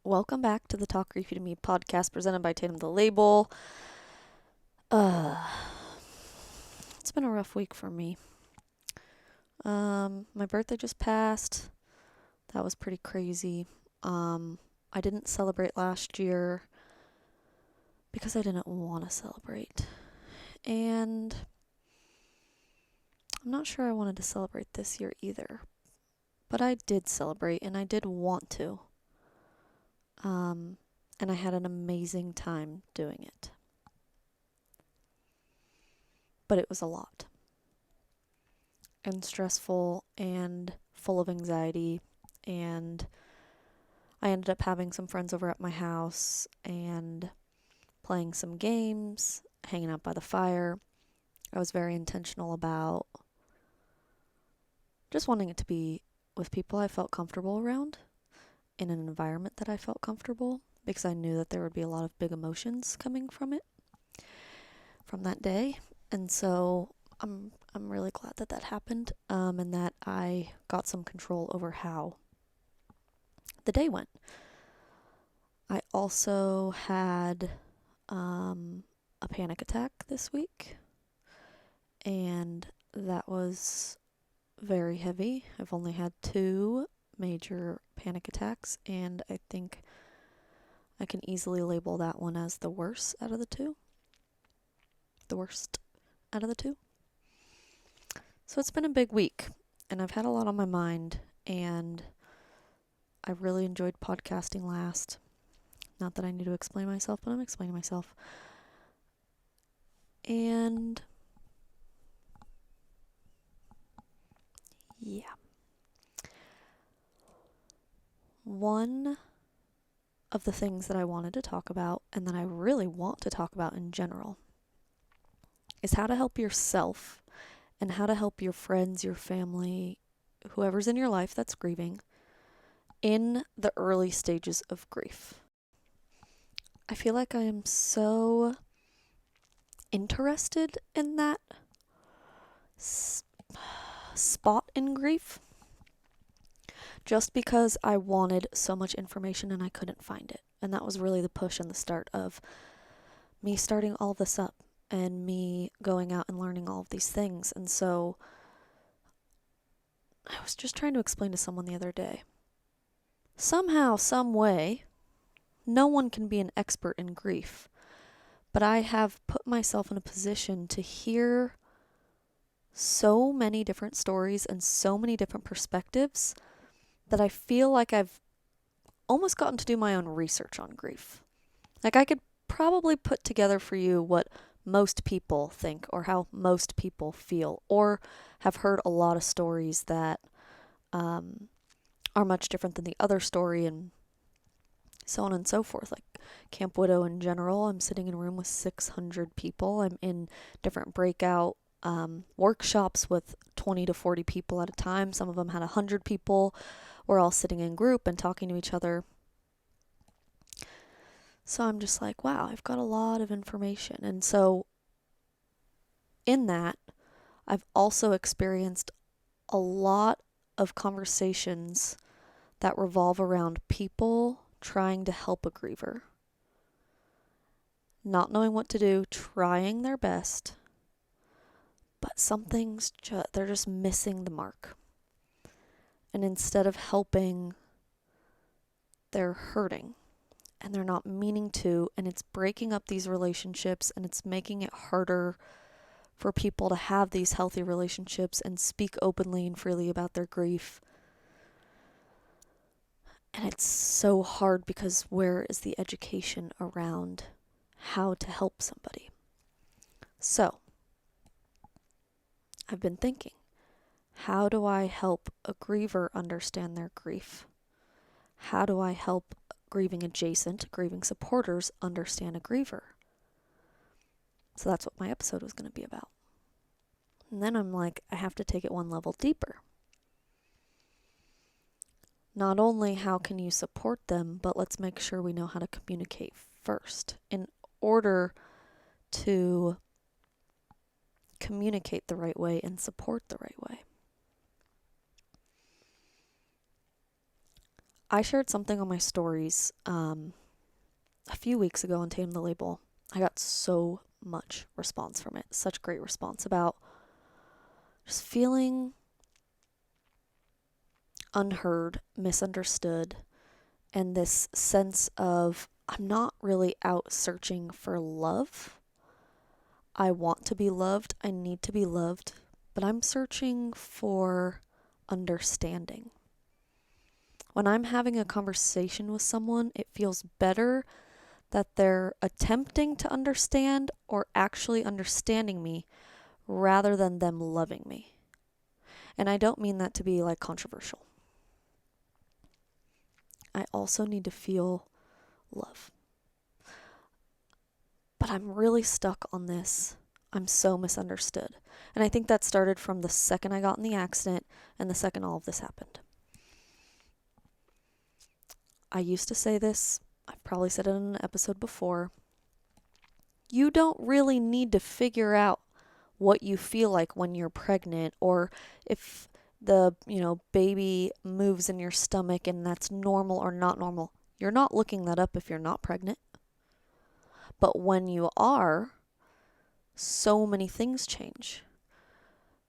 Welcome back to the Talk Griefy to Me podcast presented by Tatum the Label. Uh, it's been a rough week for me. My birthday just passed. That was pretty crazy. I didn't celebrate last year because I didn't want to celebrate. And I'm not sure I wanted to celebrate this year either. But I did celebrate and I did want to. And I had an amazing time doing it. But it was a lot. And stressful and full of anxiety. And I ended up having some friends over at my house and playing some games, hanging out by the fire. I was very intentional about just wanting it to be with people I felt comfortable around, in an environment that I felt comfortable, because I knew that there would be a lot of big emotions coming from it, from that day. And so I'm really glad that that happened, and that I got some control over how the day went. I also had a panic attack this week, and that was very heavy. I've only had 2 major panic attacks, and I think I can easily label that one as the worst out of the 2. The worst out of the 2. So it's been a big week, and I've had a lot on my mind, and I really enjoyed podcasting last. Not that I need to explain myself, but I'm explaining myself. And yeah. One of the things that I wanted to talk about, and that I really want to talk about in general, is how to help yourself and how to help your friends, your family, whoever's in your life that's grieving, in the early stages of grief. I feel like I am so interested in that spot in grief, just because I wanted so much information and I couldn't find it. And that was really the push and the start of me starting all of this up and me going out and learning all of these things. And so I was just trying to explain to someone the other day. Somehow, some way, no one can be an expert in grief, but I have put myself in a position to hear so many different stories and so many different perspectives that I feel like I've almost gotten to do my own research on grief. Like, I could probably put together for you what most people think or how most people feel, or have heard a lot of stories that are much different than the other story, and so on and so forth. Like Camp Widow in general, I'm sitting in a room with 600 people. I'm in different breakout workshops with 20 to 40 people at a time. Some of them had 100 people. We're all sitting in group and talking to each other. So I'm just like, wow, I've got a lot of information. And so in that, I've also experienced a lot of conversations that revolve around people trying to help a griever, not knowing what to do, trying their best, but something's they're just missing the mark. And instead of helping, they're hurting. And they're not meaning to, and it's breaking up these relationships, and it's making it harder for people to have these healthy relationships and speak openly and freely about their grief. And it's so hard because where is the education around how to help somebody? So, I've been thinking, how do I help a griever understand their grief? How do I help grieving adjacent, grieving supporters understand a griever? So that's what my episode was going to be about. And then I'm like, I have to take it one level deeper. Not only how can you support them, but let's make sure we know how to communicate first in order to communicate the right way and support the right way. I shared something on my stories a few weeks ago on Tatum the Label. I got so much response from it, such great response about just feeling unheard, misunderstood, and this sense of I'm not really out searching for love. I want to be loved, I need to be loved, but I'm searching for understanding. When I'm having a conversation with someone, it feels better that they're attempting to understand or actually understanding me rather than them loving me. And I don't mean that to be like controversial. I also need to feel love. But I'm really stuck on this. I'm so misunderstood. And I think that started from the second I got in the accident and the second all of this happened. I used to say this, I've probably said it in an episode before. You don't really need to figure out what you feel like when you're pregnant, or if the, baby moves in your stomach and that's normal or not normal. You're not looking that up if you're not pregnant. But when you are, so many things change.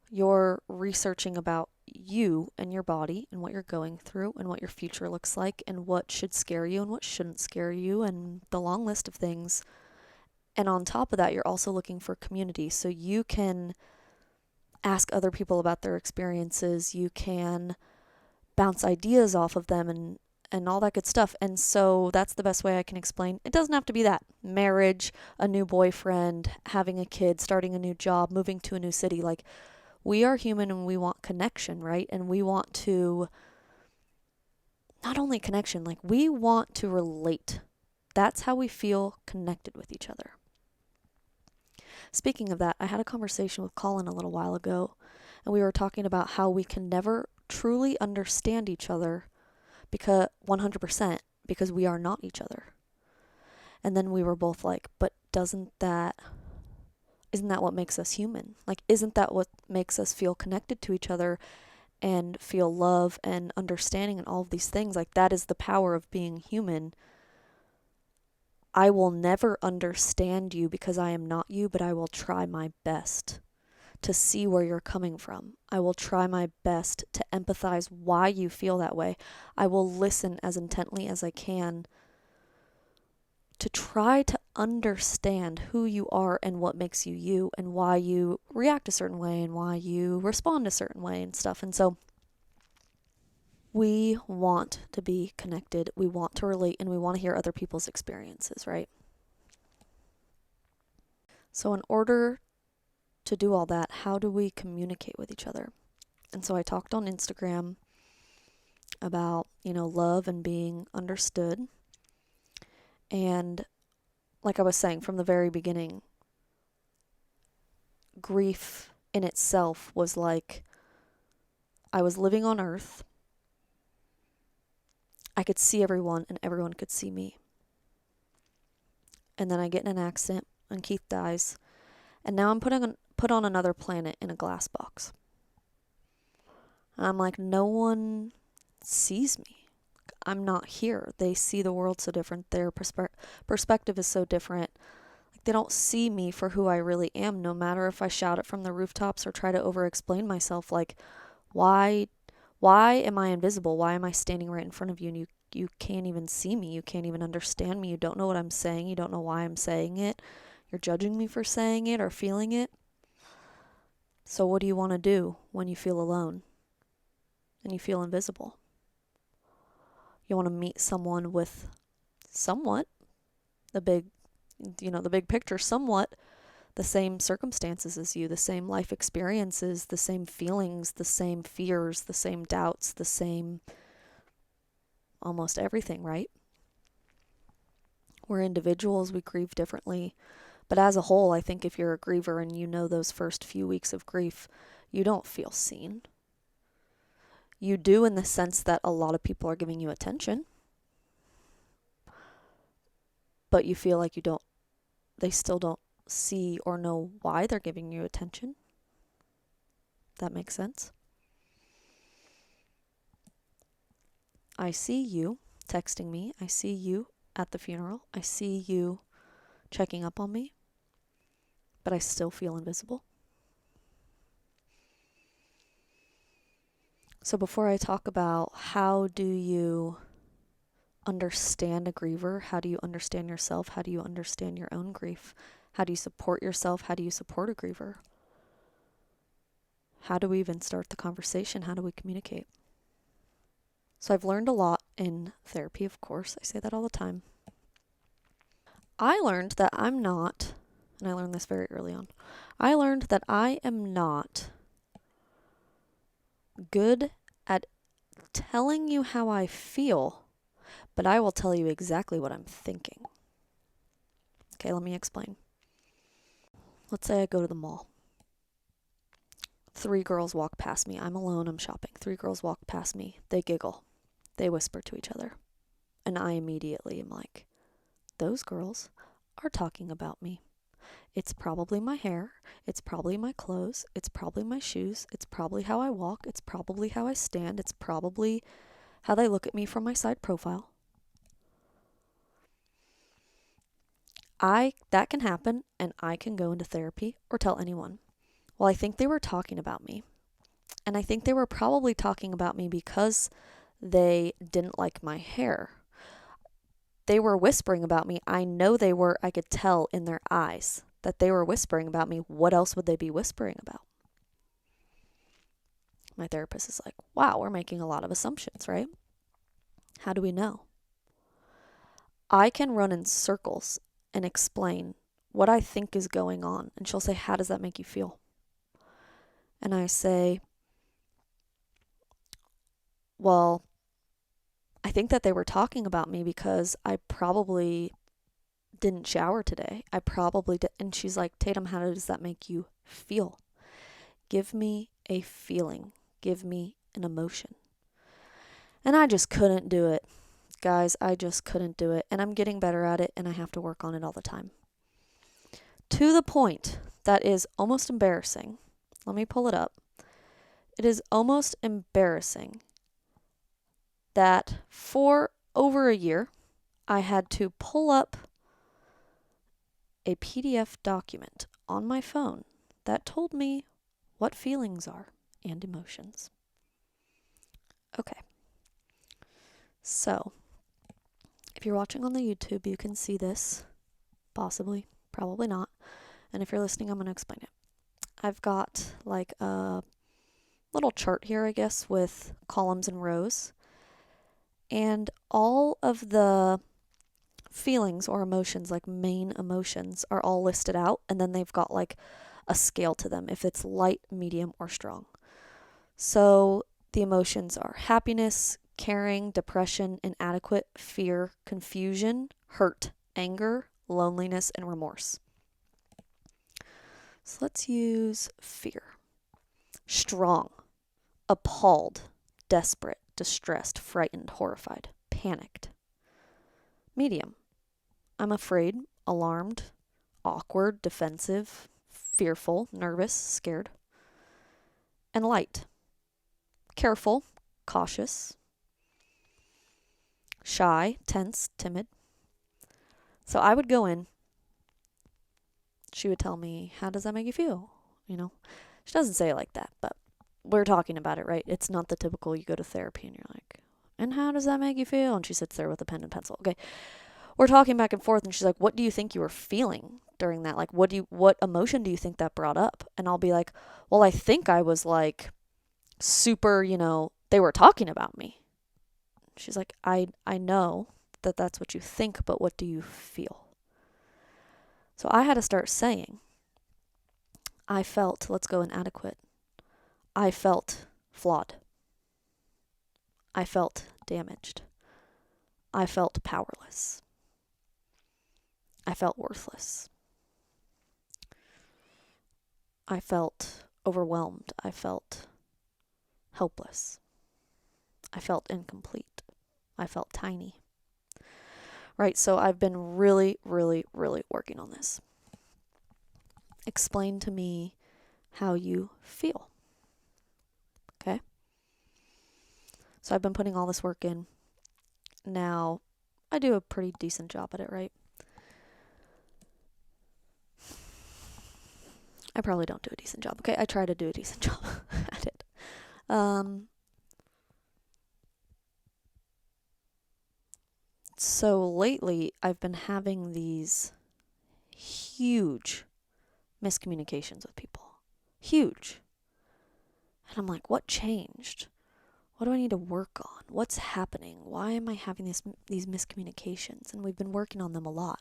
You're researching about you and your body and what you're going through and what your future looks like and what should scare you and what shouldn't scare you and the long list of things. And on top of that, you're also looking for community. So you can ask other people about their experiences. You can bounce ideas off of them and all that good stuff. And so that's the best way I can explain. It doesn't have to be that. Marriage, a new boyfriend, having a kid, starting a new job, moving to a new city. Like, we are human and we want connection, right? And we want to, not only connection, like we want to relate. That's how we feel connected with each other. Speaking of that, I had a conversation with Colin a little while ago, and we were talking about how we can never truly understand each other because 100% because we are not each other. And then we were both like, but isn't that what makes us human? Like, isn't that what makes us feel connected to each other and feel love and understanding and all of these things? Like, that is the power of being human. I will never understand you because I am not you, but I will try my best to see where you're coming from. I will try my best to empathize why you feel that way. I will listen as intently as I can to try to understand who you are and what makes you you and why you react a certain way and why you respond a certain way and stuff. And so we want to be connected, we want to relate, and we want to hear other people's experiences, right? So in order to do all that, how do we communicate with each other? And so I talked on Instagram about, love and being understood. And like I was saying from the very beginning, grief in itself was like I was living on Earth. I could see everyone and everyone could see me. And then I get in an accident and Keith dies. And now I'm put on another planet in a glass box. And I'm like, no one sees me. I'm not here. They see the world so different. Their perspective is so different. Like, they don't see me for who I really am, no matter if I shout it from the rooftops or try to over-explain myself. Like, why am I invisible? Why am I standing right in front of you and you can't even see me? You can't even understand me. You don't know what I'm saying. You don't know why I'm saying it. You're judging me for saying it or feeling it. So what do you want to do when you feel alone and you feel invisible? You want to meet someone with somewhat the big picture, somewhat the same circumstances as you, the same life experiences, the same feelings, the same fears, the same doubts, the same almost everything, right? We're individuals, we grieve differently. But as a whole, I think if you're a griever and you know those first few weeks of grief, you don't feel seen. You do in the sense that a lot of people are giving you attention. But you feel like they still don't see or know why they're giving you attention. That makes sense? I see you texting me. I see you at the funeral. I see you checking up on me, but I still feel invisible. So before I talk about how do you understand a griever, how do you understand yourself, how do you understand your own grief, how do you support yourself, how do you support a griever, how do we even start the conversation, how do we communicate? So I've learned a lot in therapy, of course. I say that all the time. I learned that I'm not, and I learned this very early on, I learned that I am not good at telling you how I feel, but I will tell you exactly what I'm thinking. Okay, let me explain. Let's say I go to the mall. 3 girls walk past me. I'm alone, I'm shopping. 3 girls walk past me. They giggle. They whisper to each other. And I immediately am like, those girls are talking about me. It's probably my hair. It's probably my clothes. It's probably my shoes. It's probably how I walk. It's probably how I stand. It's probably how they look at me from my side profile. That can happen, and I can go into therapy or tell anyone. Well, I think they were talking about me. And I think they were probably talking about me because they didn't like my hair. They were whispering about me. I know they were. I could tell in their eyes that they were whispering about me. What else would they be whispering about? My therapist is like, wow, we're making a lot of assumptions, right? How do we know? I can run in circles and explain what I think is going on. And she'll say, how does that make you feel? And I say, well, I think that they were talking about me because I probably didn't shower today. I probably did. And she's like, Tatum, how does that make you feel? Give me a feeling. Give me an emotion. And I just couldn't do it. Guys, I just couldn't do it. And I'm getting better at it, and I have to work on it all the time. To the point that is almost embarrassing. Let me pull it up. It is almost embarrassing that for over a year, I had to pull up a PDF document on my phone that told me what feelings are and emotions. Okay. So, if you're watching on the YouTube, you can see this. Possibly. Probably not. And if you're listening, I'm going to explain it. I've got like a little chart here, I guess, with columns and rows. And all of the feelings or emotions, like main emotions, are all listed out. And then they've got like a scale to them, if it's light, medium, or strong. So the emotions are happiness, caring, depression, inadequate, fear, confusion, hurt, anger, loneliness, and remorse. So let's use fear. Strong, appalled, desperate, distressed, frightened, horrified, panicked. Medium, I'm afraid, alarmed, awkward, defensive, fearful, nervous, scared. And light, careful, cautious, shy, tense, timid. So I would go in. She would tell me, how does that make you feel? You know, she doesn't say it like that, but we're talking about it, right? It's not the typical you go to therapy and you're like, and how does that make you feel? And she sits there with a pen and pencil. Okay. We're talking back and forth and she's like, what do you think you were feeling during that? Like, what emotion do you think that brought up? And I'll be like, well, I think I was like super, they were talking about me. She's like, I know that that's what you think, but what do you feel? So I had to start saying, I felt, let's go inadequate. I felt flawed. I felt damaged. I felt powerless. I felt worthless. I felt overwhelmed. I felt helpless. I felt incomplete. I felt tiny. Right, so I've been really, really, really working on this. Explain to me how you feel. Okay? So I've been putting all this work in. Now, I do a pretty decent job at it, right? I probably don't do a decent job. Okay, I try to do a decent job at it. So lately, I've been having these huge miscommunications with people. Huge. And I'm like, what changed? What do I need to work on? What's happening? Why am I having these miscommunications? And we've been working on them a lot.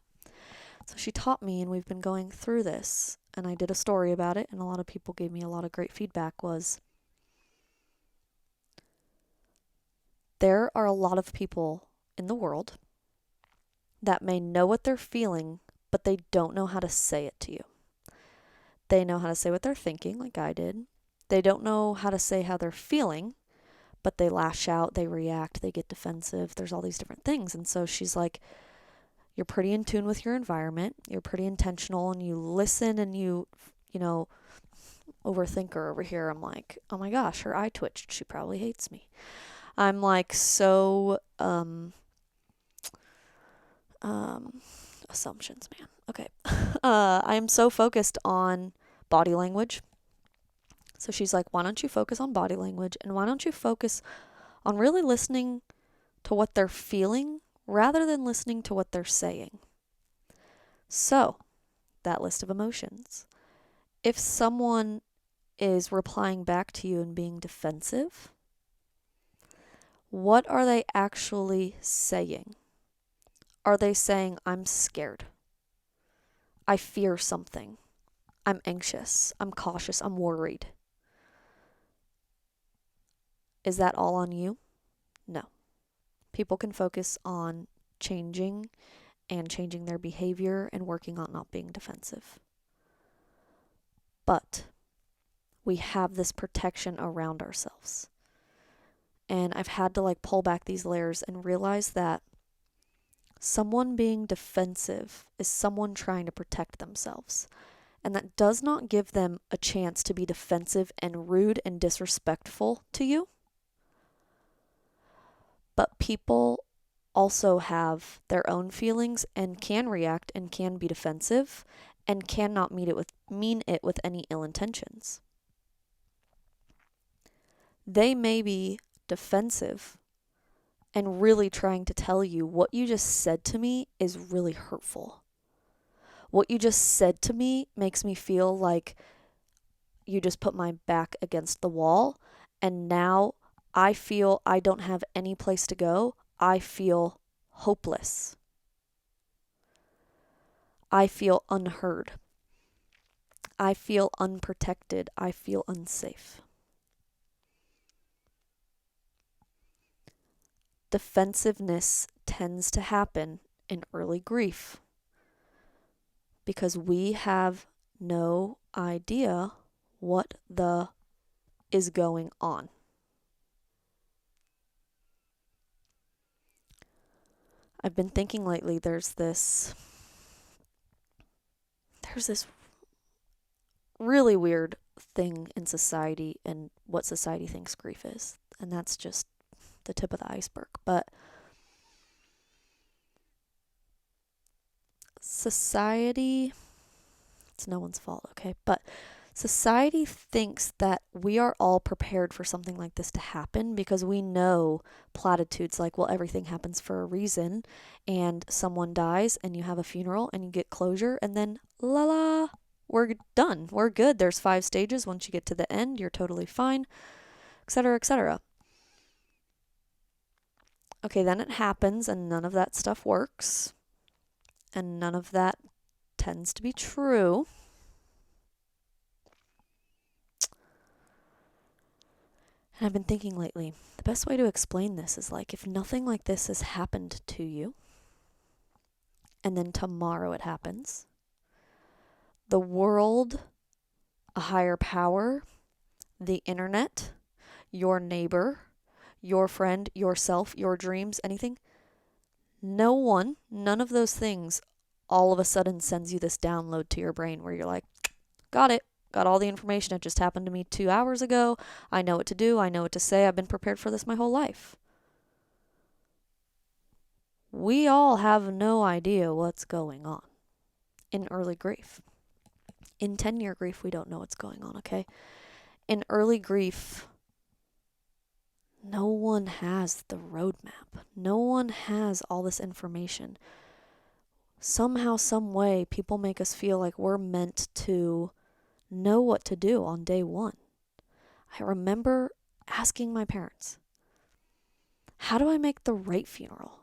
So she taught me, and we've been going through this. And I did a story about it, and a lot of people gave me a lot of great feedback. Was there are a lot of people in the world that may know what they're feeling, but they don't know how to say it to you. They know how to say what they're thinking, like I did. They don't know how to say how they're feeling, but they lash out, they react, they get defensive. There's all these different things. And so she's like, you're pretty in tune with your environment. You're pretty intentional, and you listen, and you know, overthinker over here. I'm like, oh my gosh, her eye twitched. She probably hates me. I'm like so, assumptions, man. Okay. I'm so focused on body language. So she's like, why don't you focus on body language, and why don't you focus on really listening to what they're feeling rather than listening to what they're saying. So, that list of emotions. If someone is replying back to you and being defensive, what are they actually saying? Are they saying, I'm scared? I fear something. I'm anxious. I'm cautious. I'm worried. Is that all on you? No. People can focus on changing their behavior and working on not being defensive. But we have this protection around ourselves. And I've had to pull back these layers and realize that someone being defensive is someone trying to protect themselves. And that does not give them a chance to be defensive and rude and disrespectful to you. But people also have their own feelings and can react and can be defensive and cannot mean it with any ill intentions. They may be defensive and really trying to tell you what you just said to me is really hurtful. What you just said to me makes me feel like you just put my back against the wall, and now I feel I don't have any place to go. I feel hopeless. I feel unheard. I feel unprotected. I feel unsafe. Defensiveness tends to happen in early grief because we have no idea what the is going on. I've been thinking lately there's this really weird thing in society and what society thinks grief is. And that's just the tip of the iceberg. But society, it's no one's fault, okay? But society thinks that we are all prepared for something like this to happen because we know platitudes like, well, everything happens for a reason, and someone dies and you have a funeral and you get closure, and then we're done. We're good. There's 5 stages. Once you get to the end, you're totally fine, etc., etc. Okay, then it happens and none of that stuff works, and none of that tends to be true. And I've been thinking lately, the best way to explain this is if nothing like this has happened to you, and then tomorrow it happens, the world, a higher power, the internet, your neighbor, your friend, yourself, your dreams, anything, none of those things all of a sudden sends you this download to your brain where you're like, got it. Got all the information. It just happened to me 2 hours ago. I know what to do. I know what to say. I've been prepared for this my whole life. We all have no idea what's going on in early grief. In 10-year grief, we don't know what's going on, okay? In early grief, no one has the roadmap. No one has all this information. Somehow, some way, people make us feel like we're meant to know what to do on day one. I remember asking my parents, how do I make the right funeral?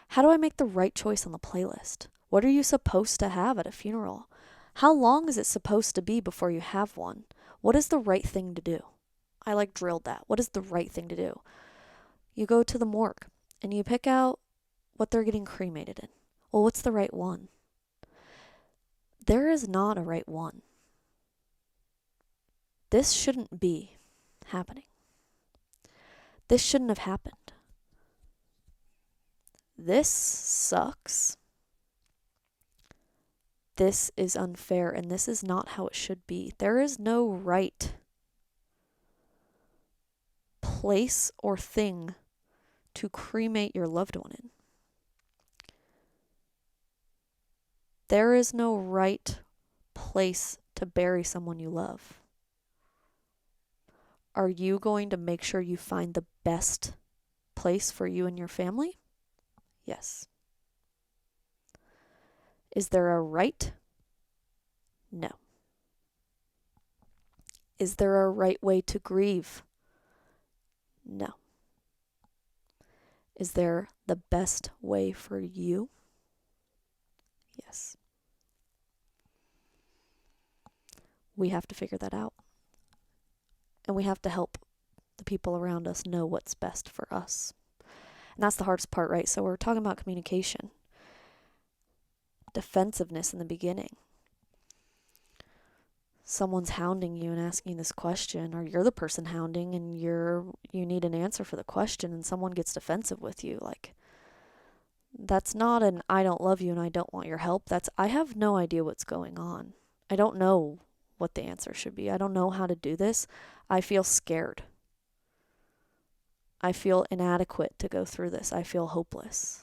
How do I make the right choice on the playlist? What are you supposed to have at a funeral? How long is it supposed to be before you have one? What is the right thing to do? I drilled that. What is the right thing to do? You go to the morgue and you pick out what they're getting cremated in. Well, what's the right one? There is not a right one. This shouldn't be happening. This shouldn't have happened. This sucks. This is unfair, and this is not how it should be. There is no right place or thing to cremate your loved one in. There is no right place to bury someone you love. Are you going to make sure you find the best place for you and your family? Yes. Is there a right? No. Is there a right way to grieve? No. Is there the best way for you? Yes. We have to figure that out. And we have to help the people around us know what's best for us. And that's the hardest part, right? So we're talking about communication. Defensiveness in the beginning. Someone's hounding you and asking this question, or you're the person hounding and you need an answer for the question, and someone gets defensive with you. That's not an I don't love you and I don't want your help. That's I have no idea what's going on. I don't know what the answer should be. I don't know how to do this. I feel scared. I feel inadequate to go through this. I feel hopeless.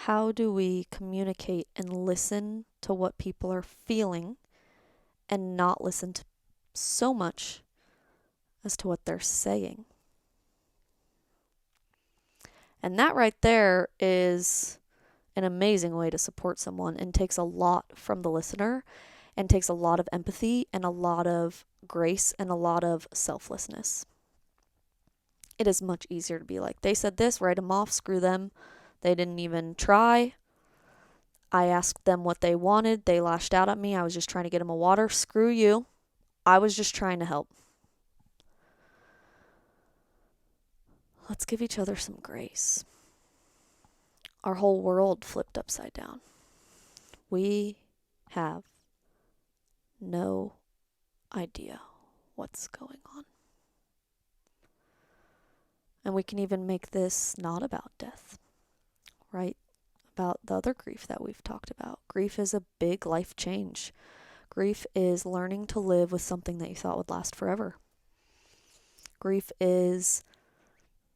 How do we communicate and listen to what people are feeling and not listen to so much as to what they're saying? And that right there is an amazing way to support someone, and takes a lot from the listener, and takes a lot of empathy and a lot of grace and a lot of selflessness. It is much easier to be like, they said this, write them off, screw them. They didn't even try. I asked them what they wanted. They lashed out at me. I was just trying to get them a water. Screw you. I was just trying to help. Let's give each other some grace. Our whole world flipped upside down. We have no idea what's going on. And we can even make this not about death, right? About the other grief that we've talked about. Grief is a big life change. Grief is learning to live with something that you thought would last forever. Grief is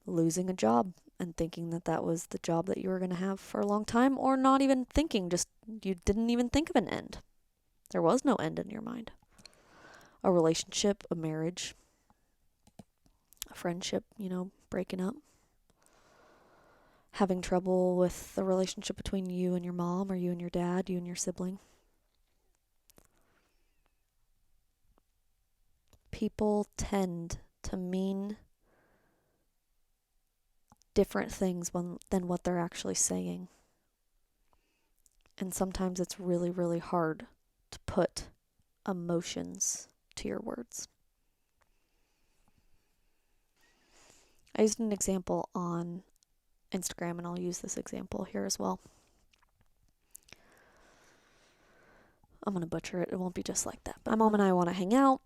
losing a job and thinking that that was the job that you were going to have for a long time, or not even thinking, just you didn't even think of an end. There was no end in your mind. A relationship, a marriage, a friendship, breaking up. Having trouble with the relationship between you and your mom, or you and your dad, you and your sibling. People tend to mean different things than what they're actually saying. And sometimes it's really, really hard to put emotions to your words. I used an example on Instagram, and I'll use this example here as well. I'm going to butcher it. It won't be just like that. But my mom and I want to hang out.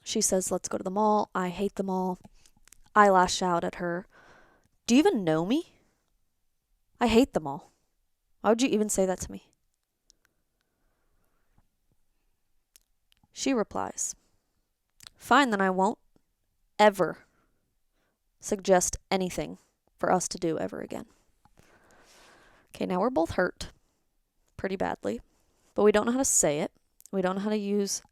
She says, let's go to the mall. I hate the mall. I lash out at her. Do you even know me? I hate the mall. Why would you even say that to me? She replies, fine, then I won't ever suggest anything for us to do ever again. Okay, now we're both hurt pretty badly, but we don't know how to say it. We don't know how to use,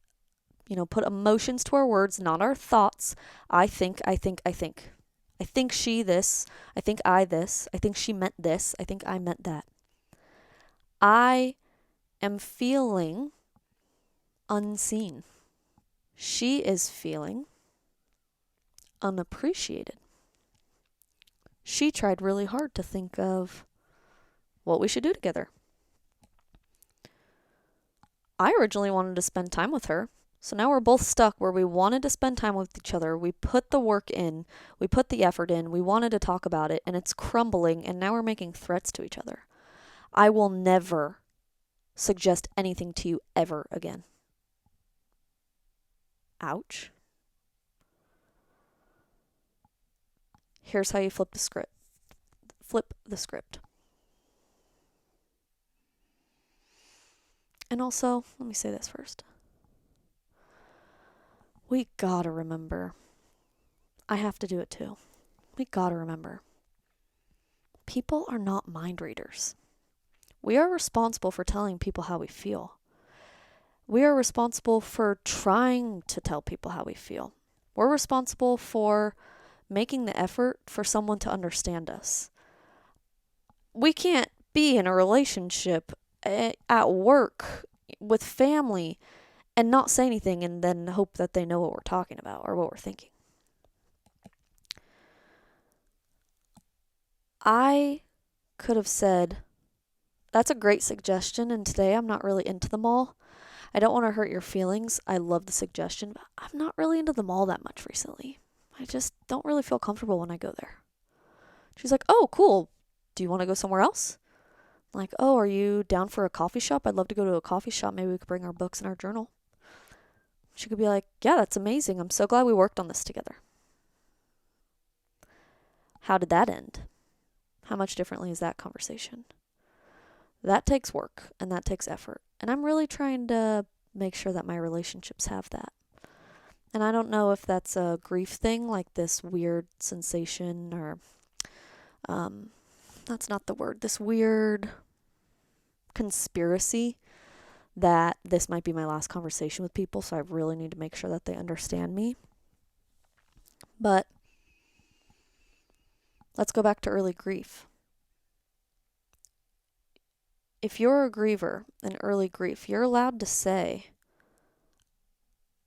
put emotions to our words, not our thoughts. I think. I think she this. I think I this. I think she meant this. I think I meant that. I am feeling unseen. She is feeling unappreciated. She tried really hard to think of what we should do together. I originally wanted to spend time with her, so now we're both stuck where we wanted to spend time with each other. We put the work in, we put the effort in, we wanted to talk about it, and it's crumbling, and now we're making threats to each other. I will never suggest anything to you ever again. Ouch. Here's how you flip the script. And also, let me say this first. We gotta remember. I have to do it too. We gotta remember. People are not mind readers. We are responsible for telling people how we feel. We are responsible for trying to tell people how we feel. We're responsible for making the effort for someone to understand us. We can't be in a relationship, at work, with family, and not say anything and then hope that they know what we're talking about or what we're thinking. I could have said, that's a great suggestion, and today I'm not really into the mall. I don't want to hurt your feelings. I love the suggestion, but I'm not really into the mall that much recently. I just don't really feel comfortable when I go there. She's like, oh, cool. Do you want to go somewhere else? I'm like, oh, are you down for a coffee shop? I'd love to go to a coffee shop. Maybe we could bring our books and our journal. She could be like, yeah, that's amazing. I'm so glad we worked on this together. How did that end? How much differently is that conversation? That takes work and that takes effort. And I'm really trying to make sure that my relationships have that. And I don't know if that's a grief thing, like this weird sensation, or that's not the word, this weird conspiracy that this might be my last conversation with people, so I really need to make sure that they understand me. But let's go back to early grief. If you're a griever in early grief, you're allowed to say,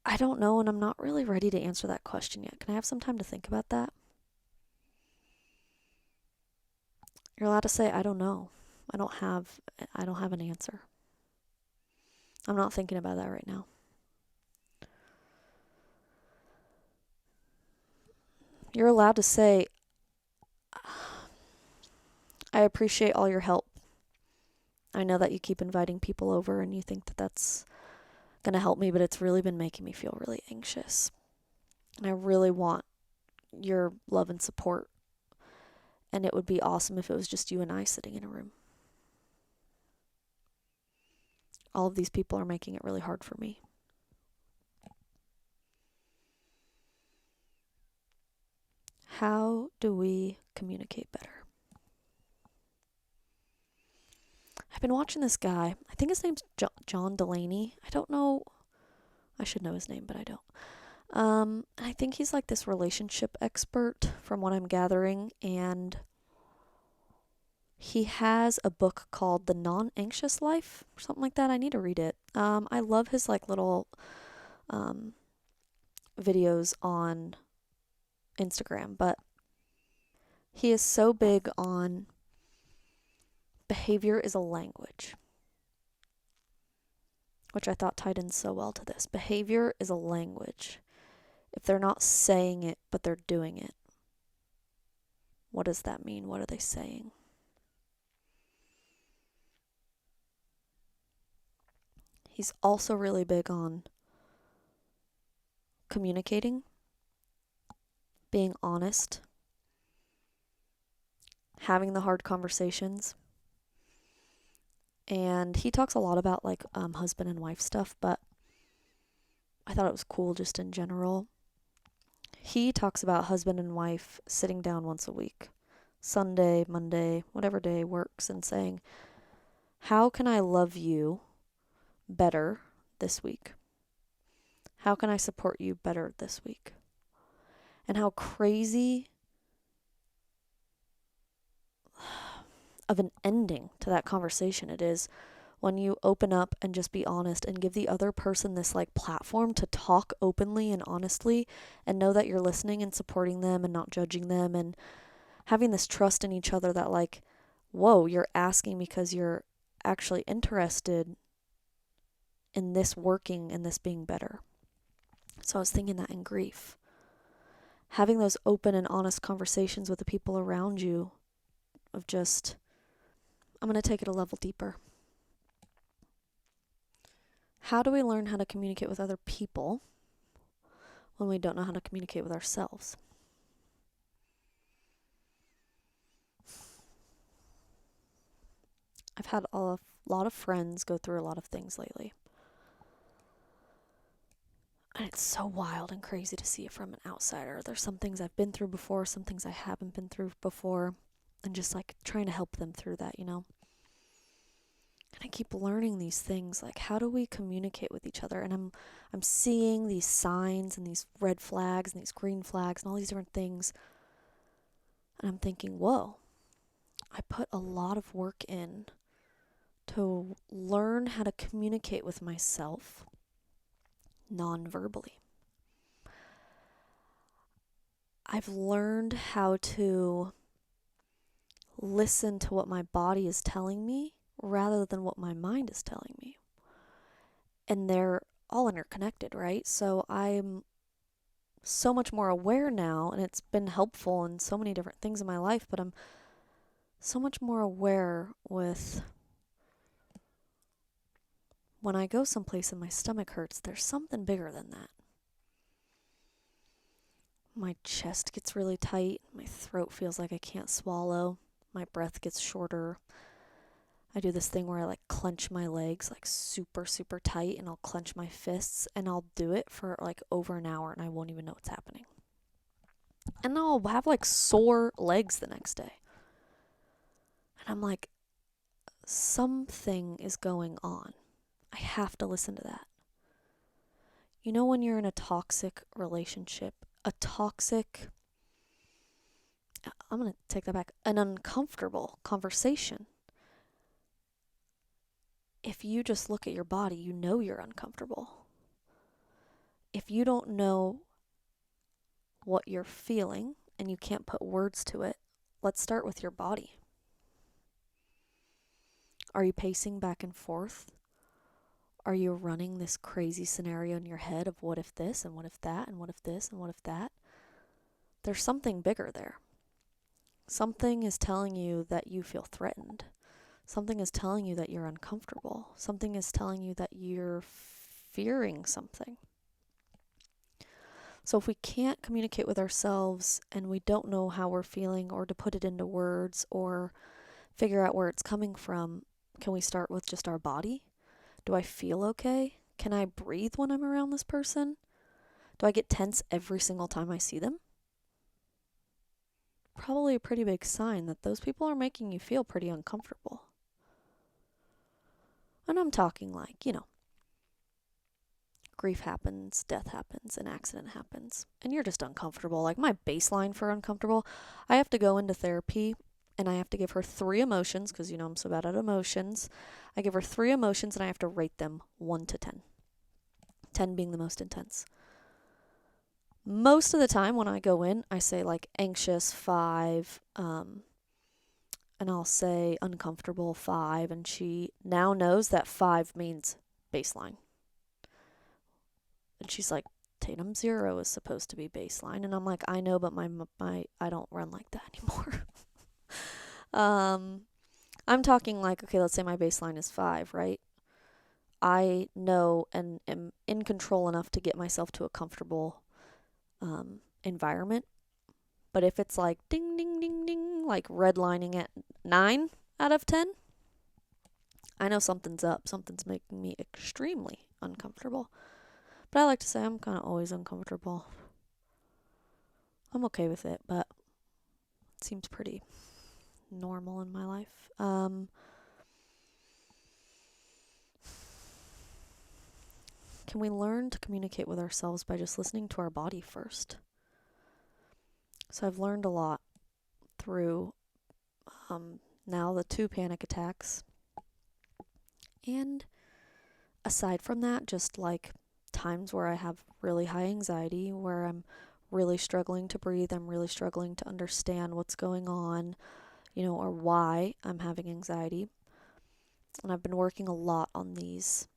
I don't know, and I'm not really ready to answer that question yet. Can I have some time to think about that? You're allowed to say, I don't know. I don't have an answer. I'm not thinking about that right now. You're allowed to say, I appreciate all your help. I know that you keep inviting people over and you think that that's going to help me, but it's really been making me feel really anxious. And I really want your love and support. And it would be awesome if it was just you and I sitting in a room. All of these people are making it really hard for me. How do we communicate better? I've been watching this guy. I think his name's John Delaney. I don't know. I should know his name, but I don't. I think he's like this relationship expert from what I'm gathering, and he has a book called The Non-Anxious Life or something like that. I need to read it. I love his like little videos on Instagram, but he is so big on behavior is a language, which I thought tied in so well to this. Behavior is a language. If they're not saying it, but they're doing it, what does that mean? What are they saying? He's also really big on communicating, being honest, having the hard conversations. And he talks a lot about like husband and wife stuff, but I thought it was cool just in general. He talks about husband and wife sitting down once a week, Sunday, Monday, whatever day works, and saying, how can I love you better this week? How can I support you better this week? And how crazy of an ending to that conversation it is when you open up and just be honest and give the other person this like platform to talk openly and honestly and know that you're listening and supporting them and not judging them and having this trust in each other that like, whoa, you're asking because you're actually interested in this working and this being better. So I was thinking that in grief. Having those open and honest conversations with the people around you of just, I'm going to take it a level deeper. How do we learn how to communicate with other people when we don't know how to communicate with ourselves? I've had a lot of friends go through a lot of things lately. And it's so wild and crazy to see it from an outsider. There's some things I've been through before, some things I haven't been through before, and just like trying to help them through that, you know? And I keep learning these things, like how do we communicate with each other? And I'm seeing these signs and these red flags and these green flags and all these different things. And I'm thinking, whoa, I put a lot of work in to learn how to communicate with myself non-verbally. I've learned how to listen to what my body is telling me rather than what my mind is telling me. And they're all interconnected, right? So I'm so much more aware now, and it's been helpful in so many different things in my life, but I'm so much more aware with when I go someplace and my stomach hurts, there's something bigger than that. My chest gets really tight, my throat feels like I can't swallow, my breath gets shorter. I do this thing where I like clench my legs like super, super tight, and I'll clench my fists, and I'll do it for like over an hour and I won't even know what's happening. And I'll have like sore legs the next day. And I'm like, something is going on. I have to listen to that. You know, when you're in a toxic relationship, I'm going to take that back, an uncomfortable conversation. If you just look at your body, you know you're uncomfortable. If you don't know what you're feeling and you can't put words to it, let's start with your body. Are you pacing back and forth? Are you running this crazy scenario in your head of what if this and what if that and what if this and what if that? There's something bigger there. Something is telling you that you feel threatened. Something is telling you that you're uncomfortable. Something is telling you that you're fearing something. So if we can't communicate with ourselves and we don't know how we're feeling or to put it into words or figure out where it's coming from, can we start with just our body? Do I feel okay? Can I breathe when I'm around this person? Do I get tense every single time I see them? Probably a pretty big sign that those people are making you feel pretty uncomfortable. And I'm talking like, you know, grief happens, death happens, an accident happens, and you're just uncomfortable. Like my baseline for uncomfortable, I have to go into therapy and I have to give her 3 emotions because, you know, I'm so bad at emotions. I give her 3 emotions and I have to rate them 1 to 10. 10 being the most intense. Most of the time when I go in, I say like anxious 5, and I'll say uncomfortable 5, and she now knows that 5 means baseline. And she's like, Tatum 0 is supposed to be baseline. And I'm like, I know, but my I don't run like that anymore. I'm talking like, okay, let's say my baseline is 5, right? I know and am in control enough to get myself to a comfortable environment. But if it's like ding, ding, ding, ding, like redlining at 9 out of 10, I know something's up. Something's making me extremely uncomfortable. But I like to say I'm kind of always uncomfortable. I'm okay with it, but it seems pretty normal in my life. Can we learn to communicate with ourselves by just listening to our body first? So I've learned a lot through now the 2 panic attacks. And aside from that, just like times where I have really high anxiety, where I'm really struggling to breathe, I'm really struggling to understand what's going on, or why I'm having anxiety. And I've been working a lot on these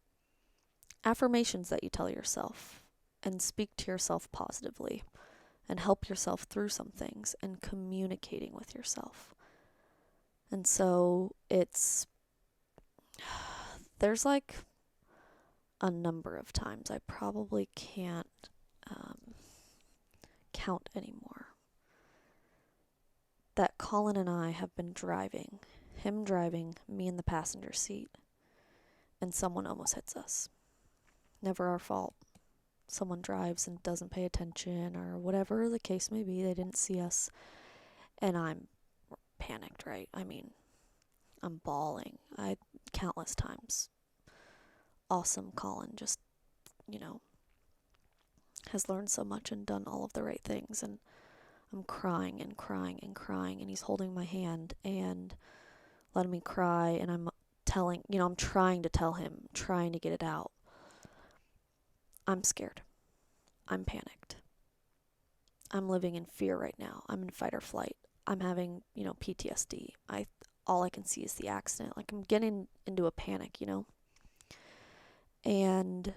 affirmations that you tell yourself and speak to yourself positively and help yourself through some things and communicating with yourself. And so there's like a number of times I probably can't count anymore that Colin and I have been driving, him driving, me in the passenger seat, and someone almost hits us. Never our fault. Someone drives and doesn't pay attention, or whatever the case may be, they didn't see us, and I'm panicked, right? I mean, I'm bawling. Countless times. Awesome Colin just, has learned so much and done all of the right things, and I'm crying and crying and crying, and he's holding my hand and letting me cry, and I'm trying to tell him, trying to get it out. I'm scared. I'm panicked. I'm living in fear right now. I'm in fight or flight. I'm having, PTSD. All I can see is the accident. Like, I'm getting into a panic, And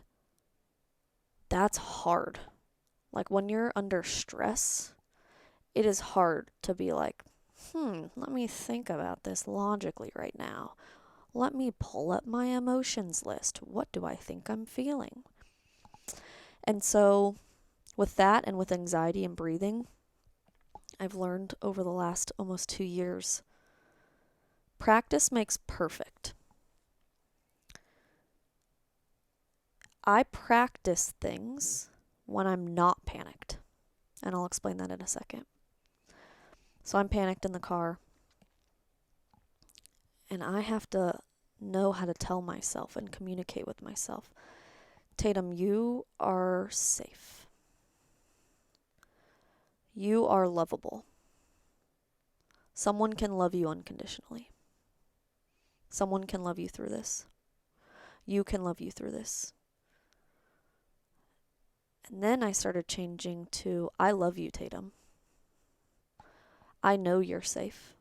that's hard. Like, when you're under stress, it is hard to be like, let me think about this logically right now. Let me pull up my emotions list. What do I think I'm feeling? And so with that and with anxiety and breathing, I've learned over the last almost 2 years, practice makes perfect. I practice things when I'm not panicked, and I'll explain that in a second. So I'm panicked in the car, and I have to know how to tell myself and communicate with myself, Tatum, you are safe. You are lovable. Someone can love you unconditionally. Someone can love you through this. You can love you through this. And then I started changing to, I love you, Tatum. I know you're safe.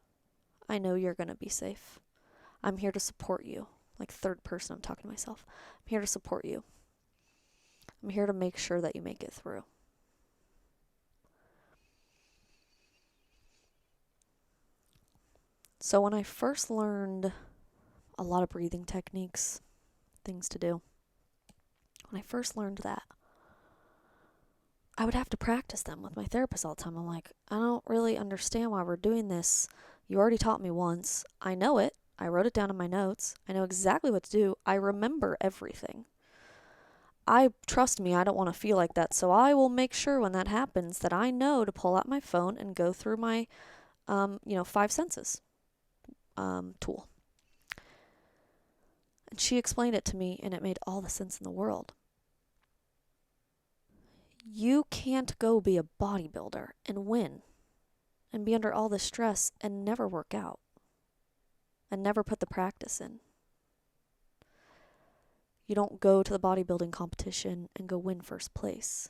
I know you're going to be safe. I'm here to support you. Like, third person, I'm talking to myself. I'm here to support you. I'm here to make sure that you make it through. So when I first learned a lot of breathing techniques, things to do, when I first learned that, I would have to practice them with my therapist all the time. I'm like, I don't really understand why we're doing this. You already taught me once. I know it. I wrote it down in my notes. I know exactly what to do. I remember everything. Trust me, I don't want to feel like that. So I will make sure when that happens that I know to pull out my phone and go through my, 5 senses tool. And she explained it to me, and it made all the sense in the world. You can't go be a bodybuilder and win and be under all this stress and never work out and never put the practice in. You don't go to the bodybuilding competition and go win first place.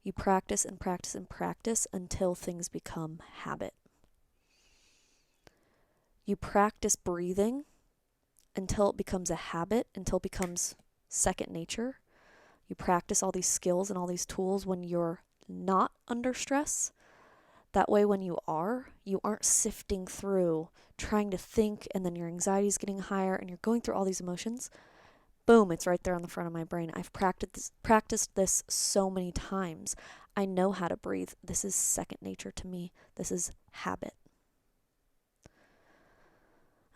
You practice and practice and practice until things become habit. You practice breathing until it becomes a habit, until it becomes second nature. You practice all these skills and all these tools when you're not under stress. That way, when you aren't sifting through, trying to think, and then your anxiety is getting higher, and you're going through all these emotions. Boom, it's right there on the front of my brain. I've practiced this so many times. I know how to breathe. This is second nature to me. This is habit.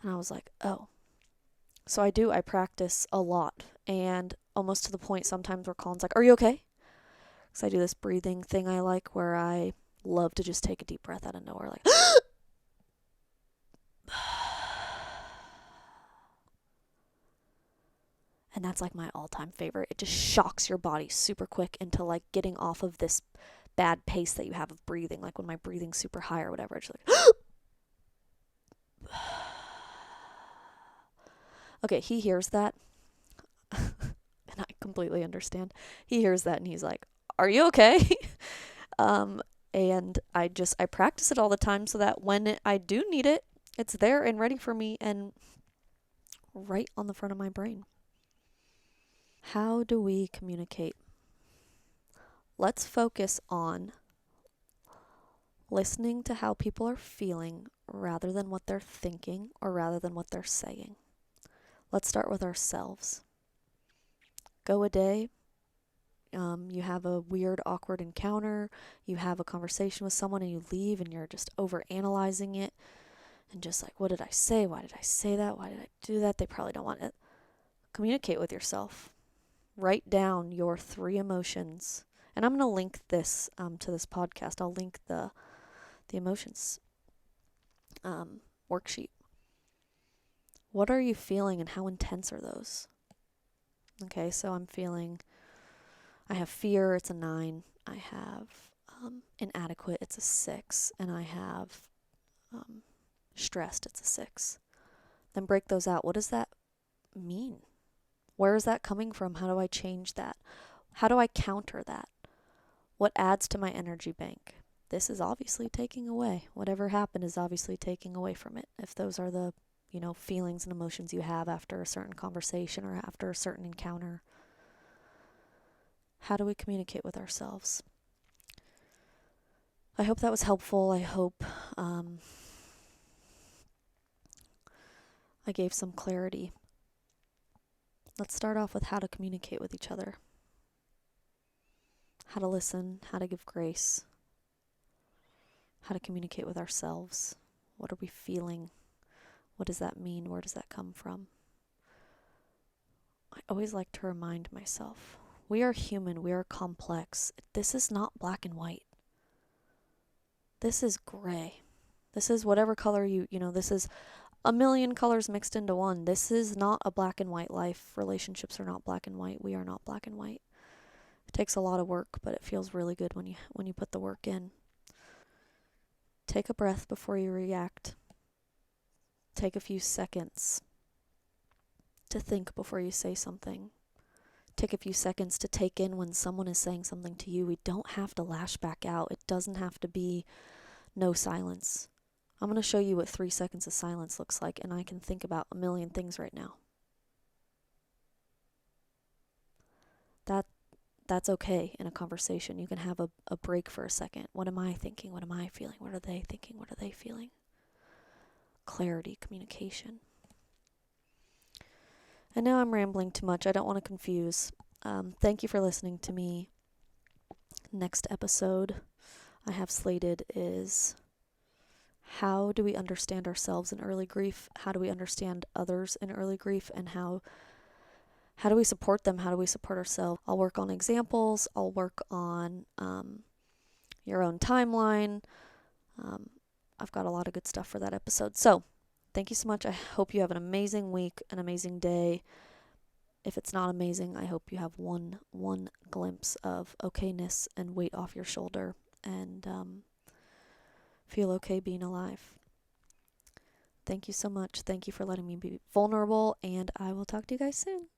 And I was like, oh. So I practice a lot. And almost to the point sometimes where Colin's like, "Are you okay?" Because I do this breathing thing I like where I love to just take a deep breath out of nowhere, like, and that's like my all-time favorite. It just shocks your body super quick into like getting off of this bad pace that you have of breathing. Like when my breathing's super high or whatever, it's like, okay, he hears that, and I completely understand. He hears that and he's like, "Are you okay?" And I practice it all the time so that when I do need it, it's there and ready for me and right on the front of my brain. How do we communicate? Let's focus on listening to how people are feeling rather than what they're thinking or rather than what they're saying. Let's start with ourselves. Go a day. You have a weird, awkward encounter. You have a conversation with someone and you leave and you're just over analyzing it and just like, what did I say? Why did I say that? Why did I do that? They probably don't want it. Communicate with yourself. Write down your 3 emotions. And I'm going to link this to this podcast. I'll link the emotions worksheet. What are you feeling and how intense are those? Okay, so I have fear, it's a 9. I have inadequate, it's a 6. And I have stressed, it's a 6. Then break those out. What does that mean? Where is that coming from? How do I change that? How do I counter that? What adds to my energy bank? This is obviously taking away. Whatever happened is obviously taking away from it. If those are the, feelings and emotions you have after a certain conversation or after a certain encounter. How do we communicate with ourselves? I hope that was helpful. I hope I gave some clarity. Let's start off with how to communicate with each other. How to listen, how to give grace, how to communicate with ourselves. What are we feeling? What does that mean? Where does that come from? I always like to remind myself, we are human, we are complex. This is not black and white. This is gray. This is whatever color this is a million colors mixed into one. This is not a black and white life. Relationships are not black and white. We are not black and white. It takes a lot of work, but it feels really good when you put the work in. Take a breath before you react. Take a few seconds to think before you say something. Take a few seconds to take in when someone is saying something to you. We don't have to lash back out. It doesn't have to be no silence. I'm going to show you what 3 seconds of silence looks like, and I can think about a million things right now. That's okay in a conversation. You can have a break for a second. What am I thinking? What am I feeling? What are they thinking? What are they feeling? Clarity, communication. And now I'm rambling too much. I don't want to confuse. Thank you for listening to me. Next episode I have slated is how do we understand ourselves in early grief? How do we understand others in early grief? And how do we support them? How do we support ourselves? I'll work on examples. I'll work on your own timeline. I've got a lot of good stuff for that episode. So thank you so much. I hope you have an amazing week, an amazing day. If it's not amazing, I hope you have one glimpse of okayness and weight off your shoulder and feel okay being alive. Thank you so much. Thank you for letting me be vulnerable, and I will talk to you guys soon.